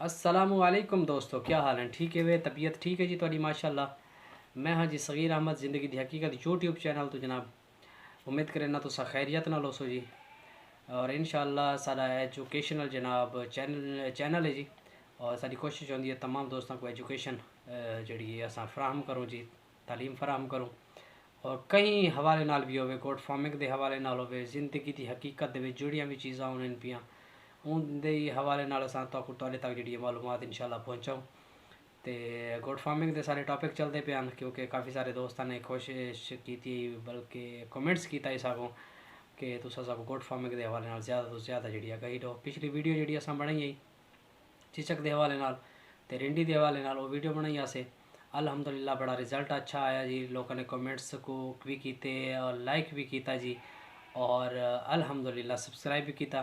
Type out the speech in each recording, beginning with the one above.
अस्सलामुअलैकुम दोस्तों, क्या हाल है? ठीक है वे? तबीयत ठीक है जी थोड़ी माशाल्लाह। मैं हाँ जी सगीर अहमद ज़िंदगी दी हकीकत यूट्यूब चैनल तो जनाब उम्मीद करें ना तुसा खैरियत ना लोसो जी। और इंशाल्लाह सारा एजुकेशनल जनाब चैनल है जी। और सारी कोशिश होती है तमाम दोस्तों को एजुकेशन जड़ी है असा फराहम करूँ जी, तालीम फराहम करूँ। और कई हवाले नाल भी होवे, गुड फार्मिंग के हवाले नाल होवे, जिंदगी की हकीकत दे विच जड़ियाँ भी चीज़ां होने पियाँ उनके हवाले नाल असां तुहाडे तक जी मालूमात इंशाल्लाह पहुँचाऊँ। तो गुड फार्मिंग के सारे टॉपिक चलते पे हैं क्योंकि काफ़ी सारे दोस्तों ने कोशिश की थी, बल्कि कमेंट्स किया इस आगों कि तुस सानू गुड फार्मिंग के हवाले नाल ज़्यादा तो ज़्यादा जी गाइड हो। पिछली वीडियो जी अस बनाई आई चिचक के हवाले नाल ते रिंडी के हवाले नाल वो वीडियो बनाई असें। अल्हम्दुलिल्लाह बड़ा रिजल्ट अच्छा आया जी, लोगों ने कमेंट्स को भी किए और लाइक भी किया जी, और अल्हम्दुलिल्लाह सब्सक्राइब भी किया।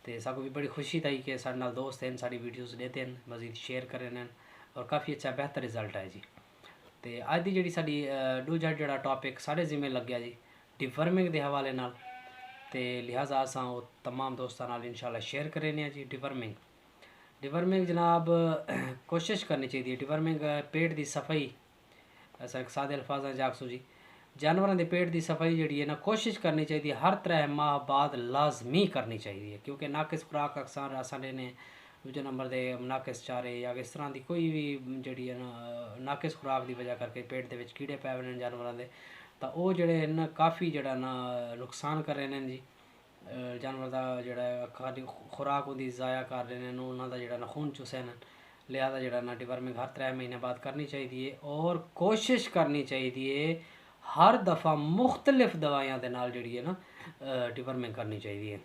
तो सबको भी बड़ी खुशी थी कि साढ़े नाल दोस्त हैं, साड़ी वीडियोज़ देते हैं, मजीद शेयर करें और काफ़ी अच्छा बेहतर रिजल्ट है जी। तो अज की जी साड़ी दूजा जोड़ा टॉपिक साढ़े जिम्मे लग गया जी डिवर्मिंग के हवाले नाल, तो लिहाजा असां वो तमाम दोस्तों नाल इंशाल्लाह शेयर करें जी। डिवर्मिंग जनाब कोशिश करनी चाहिए। डिवर्मिंग पेट की सफाई ऐसा एक सादे अल्फाज जाकसू जी, जानवरों के पेट की सफाई जी है ना कोशिश करनी चाहिए, हर 3 माह बाद लाजमी करनी चाहिए, क्योंकि नाकिस खुराक अक्सर असाने ने दूजे नंबर के नाकिस चारे या इस तरह की कोई भी जी है ना नाकिस खुराक की वजह करके पेट के कीड़े पै हुए जानवरों के, तो वो जड़े ना काफ़ी जड़ा ना नुकसान कर रहे हैं जी। जानवर का जोड़ा खाली खुराक उनकी ज़ाया कर रहे हैं, उन्होंने जोड़ा ना खून चुसे हैं। लिहाजा जोड़ा ना डिवर्मिंग हर 3 महीने बाद करनी चाहिए और कोशिश करनी चाहिए हर दफ़ा मुख्तलिफ दवाइयां के नाल जी है ना डिवर्मिंग करनी चाहिए।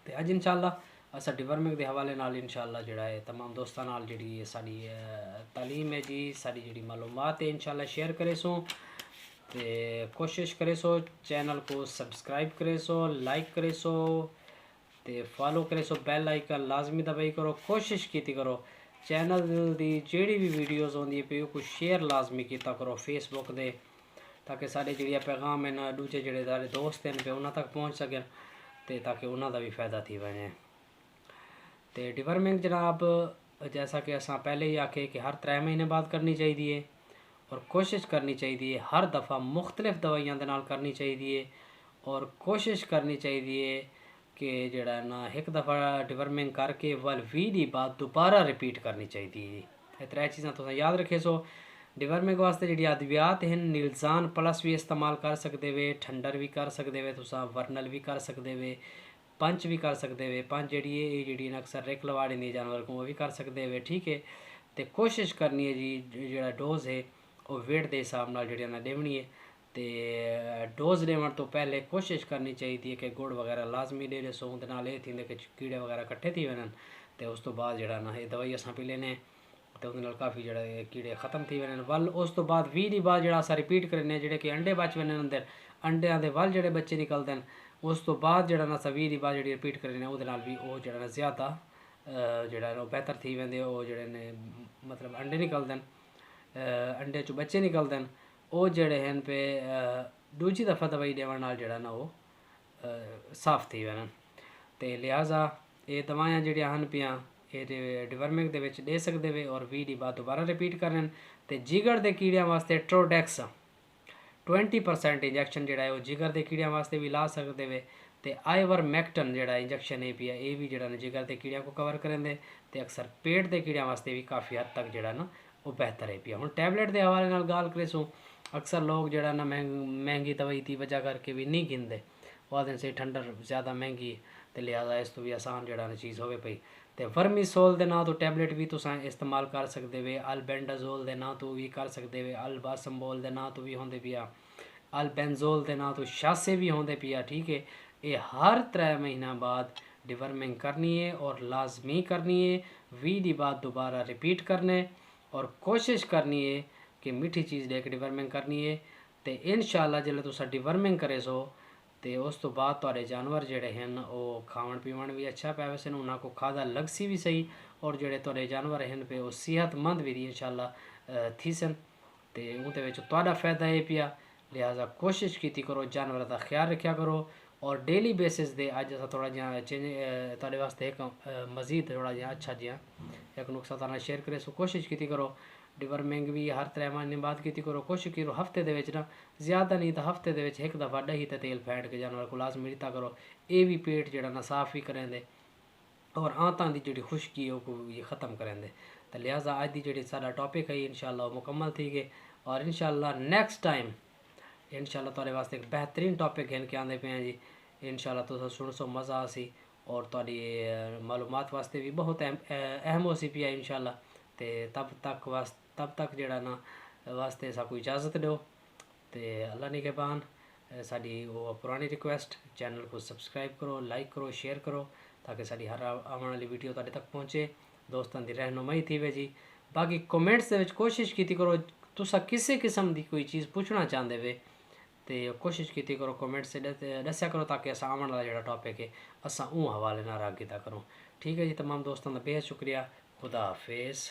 तो अज इंशाल्लाह अस डिवर्मिंग के हवाले नाल इंशाल्लाह जोड़ा है तमाम दोस्तों नाल जी साड़ी तालीम है जी, साड़ी जी मालूमात है इंशाल्लाह शेयर करे सो। तो कोशिश करे सो चैनल को सब्सक्राइब करे सो, लाइक करे सो, तो फॉलो करे सो, बैल आइकन लाजमी दबाई करो, कोशिश की करो चैनल की जी भी वीडियोज़ होंगी पे कुछ शेयर लाजमी किया करो फेसबुक दे, ताकि सारे जी पैगाम है ना दूजे जोड़े सारे दोस्त हैं पे उन्होंने तक पहुँच सकें, तो ताकि उन्होंने भी फायदा थी बने। तो डिवर्मिंग जनाब जैसा कि असा पहले ही आखे कि हर 3 महीने बाद करनी चाहिए और कोशिश करनी चाहिए हर दफ़ा मुख्तलिफ दवाइयां नाल करनी चाहिए, और कोशिश करनी चाहिए कि जड़ा ना एक दफ़ा डिवर्मिंग करके वल 20 दी बाद दोबारा रिपीट करनी चाहिए। ये 3 चीज़ां तुम याद रखे सो। डिवर्मिंग वास्ते जी अद्वियात हैं, नीलजान प्लस भी इस्तेमाल कर सकते वे, ठंडर भी कर सकते वे, तुसा वर्नल भी कर सकते वे, पंच भी कर सकते वे। पंच जी अक्सर रिक लवाड़ दी जानवर को वो भी कर सकते वे, ठीक है। तो कोशिश करनी है जी जो डोज है वो वेट के हिसाब नाल जी देवनी है। तो डोज देवन तो पहले कोशिश करनी चाहिए कि गुड़ वगैरह लाजमी दे सो, उनके नाल ये थी कि कीड़े वगैरह कट्ठे थी वञनि, तो उस तो बाद जड़ा ना ये दवाई असां पी लेने तो उनके काफ़ी जड़ा कीड़े खत्म थी वञनि। वल उस तो बाद 20 दी बाद जड़ा असां रिपीट करने जोड़े कि अंडे बच वञनि अंदर, अंडियां दे वल जोड़े बच्चे निकलते हैं, उस तो बाद जड़ा ना 20 दी बाद जी रिपीट करने वो भी वो जड़ा ना ज़्यादा जड़ा बेहतर थी वेंदे, वो जड़े ने मतलब अंडे निकलते हैं, अंडे चो बच्चे निकलते हैं, वो जड़े हैं पे दूजी दफ़ा दवाई देवन नाल जड़ा ना वो साफ़ थी वञनि। तो लिहाजा ये दवाइयां जड़ियां हैं पियां ये डिवर्मिंग दे विच दे सकते वे और 20 दी बाद दोबारा रिपीट करन। तो जिगर के कीड़ियां वास्ते ट्रोडेक्स 20% इंजैक्शन जोड़ा है वो जिगर के कीड़ियां वास्ते भी ला सकते वे। तो आइवरमैक्टन जोड़ा इंजैक्शन है पिया ये भी जड़ा जिगर के कीड़ियां को कवर करेंगे, तो अक्सर पेट के कीड़ियां वास्ते भी काफ़ी हद तक जड़ा ना वो बेहतर है पिया। हम टैबलेट के हवाले नाल गाल करे सो अक्सर लोग जड़ा ना महंगी दवाई की वजह करके भी नहीं गिनते, वो आखते से ठंडर ज़्यादा महंगी, तो लिहाजा इस तो भी आसान जड़ा चीज़ हो पई। तो वर्मीसोल के ना तो टैबलेट भी तुम इस्तेमाल कर सकते वे, अलबेंडाजोल के ना तो भी कर सकते वे, अलबासमोल के ना तो भी होंगे पिया, अलबेंजोल के ना तो शासे भी होंगे पिया, ठीक है। ये हर 3 महीना बाद डिवर्मिंग करनी है और लाजमी करनी है, 20 दी बाद दोबारा रिपीट करने और कोशिश करनी है कि मीठी चीज़ लेकर डिवर्मिंग करनी है। तो इंशाल्लाह जिसले तुस डिवर्मिंग करे सो तो उस तो बाद तुहाडे जानवर जोड़े हैं वो खावन पीवन भी अच्छा पै वैसे उन्होंने को खादा लगसी भी सही, और जोड़े तुहाडे जानवर हैं पे वो सेहतमंद भी इंशाल्लाह थी सन, तो उनके तुहाडा फायदा है पिया। लिहाजा कोशिश की करो जानवर का ख्याल रखा करो और डेली बेसिस दे अज अस थोड़ा जहाँ चेंज तुहाडे वास्ते एक मजीद थोड़ा जहा अच्छा जहा एक नुस्खा ताना शेयर करे सो कोशिश की करो डिवर्मिंग भी हर तरह मानी बात की करो कोशिश करो हफ्ते दे विच ना ज़्यादा नहीं तो हफ्ते दे विच एक दफ़ा दही ते तेल फैट के जानवर को लाजमी रिता करो ये भी पेट जड़ा ना साफ़ ही करें दे और आंतां की जी खुश्की है को ये ख़त्म करें दे तो लिहाजा अज की जी सारा टॉपिक है इंशाअल्लाह मुकम्मल थी गए और इंशाअल्लाह नेक्स्ट टाइम इंशाअल्लाह तुहाडे वास्ते एक बेहतरीन टॉपिक है के आंदे पे हैं जी इंशाअल्लाह तुस सुन सो मज़ा आसी और तुहाडी मालूमात वास्ते भी बहुत अहम हो सी पी है इंशाअल्लाह ते तब तक जड़ा ना वास्ते साकू इजाज़त दो तो अल्लाह ने कहबान साड़ी वो पुरानी रिक्वेस्ट चैनल को सब्सक्राइब करो लाइक करो शेयर करो ताकि साड़ी हर आने वाली वीडियो तुहाडे तक पहुँचे दोस्तों की रहनुमाई थी वे जी बाकी कमेंट्स दे विच कोशिश की करो तुसा किसी किस्म की कोई चीज़ पूछना चाहते वे तो कोशिश की करो कमेंट से दस्या करो ताकि अस आने वाला जो टॉपिक है अस हवाले ना रागिता करूँ ठीक है जी तमाम दोस्तों का बेहद शुक्रिया खुदा हाफिज़।